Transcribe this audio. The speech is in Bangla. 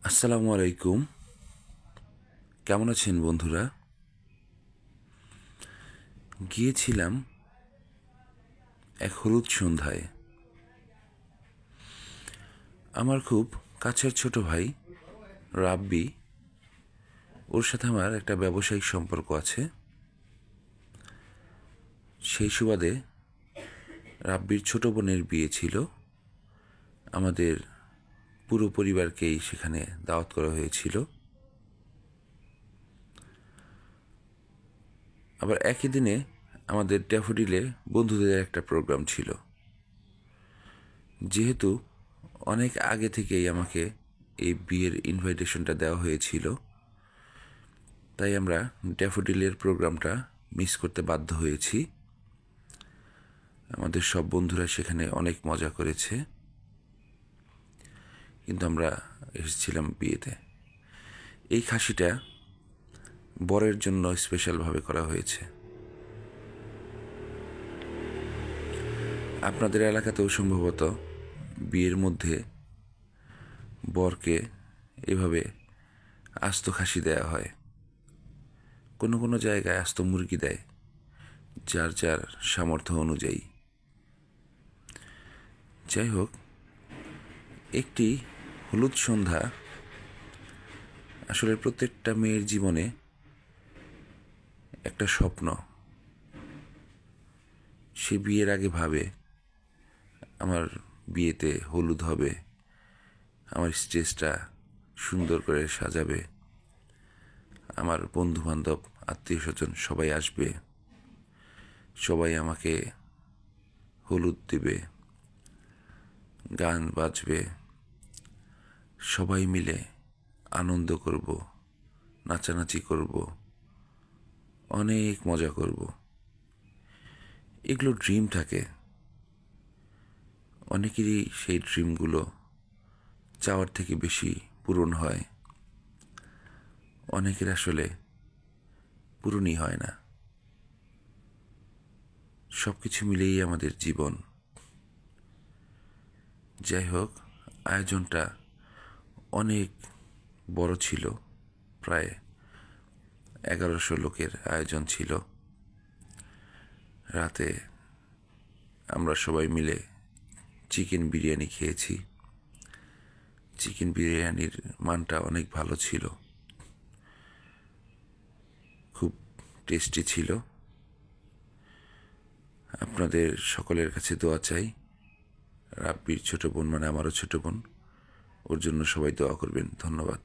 আসসালামু আলাইকুম। কেমন আছেন বন্ধুরা? গিয়েছিলাম এক হলুদ সন্ধ্যায়। আমার খুব কাছের ছোট ভাই রাব্বি, ওর সাথে আমার একটা ব্যবসায়িক সম্পর্ক আছে। সেই সুবাদে রাব্বির ছোট বোনের বিয়ে ছিল। আমাদের পুরো পরিবারকেই সেখানে দাওয়াত করা হয়েছিল। আবার একই দিনে আমাদের ড্যাফোডিলে বন্ধুদের একটা প্রোগ্রাম ছিল। যেহেতু অনেক আগে থেকেই আমাকে এই বিয়ের ইনভাইটেশনটা দেওয়া হয়েছিল, তাই আমরা ড্যাফোডিলের প্রোগ্রামটা মিস করতে বাধ্য হয়েছি। আমাদের সব বন্ধুরা সেখানে অনেক মজা করেছে, কিন্তু আমরা এসেছিলাম বিয়েতে। এই খাসিটা বরের জন্য স্পেশালভাবে করা হয়েছে। আপনাদের এলাকাতেও সম্ভবত বিয়ের মধ্যে বরকে এভাবে আস্ত খাসি দেওয়া হয়। কোনো কোনো জায়গায় আস্ত মুরগি দেয়, যার যার সামর্থ্য অনুযায়ী। যাই হোক, একটি হলুদ সন্ধ্যা আসলে প্রত্যেকটা মেয়ের জীবনে একটা স্বপ্ন। সে বিয়ের আগে ভাবে আমার বিয়েতে হলুদ হবে, আমার স্টেজটা সুন্দর করে সাজাবে, আমার বন্ধু বান্ধব আত্মীয় স্বজন সবাই আসবে, সবাই আমাকে হলুদ দিবে, গান বাজবে, সবাই মিলে আনন্দ করব, নাচানাচি করব, অনেক মজা করব। এগুলো ড্রিম থাকে। অনেকেরই সেই ড্রিমগুলো চাওয়ার থেকে বেশি পূরণ হয়, অনেকের আসলে পূরণই হয় না। সব কিছু মিলেই আমাদের জীবন। যাই হোক, আয়োজনটা অনেক বড় ছিল। প্রায় 1100 লোকের আয়োজন ছিল। রাতে আমরা সবাই মিলে চিকেন বিরিয়ানি খেয়েছি। চিকেন বিরিয়ানির মানটা অনেক ভালো ছিল, খুব টেস্টি ছিল। আপনাদের সকলের কাছে দোয়া চাই। রাব্বির ছোট বোন মানে আমারও ছোট বোন, ওর জন্য সবাই দোয়া করবেন। ধন্যবাদ।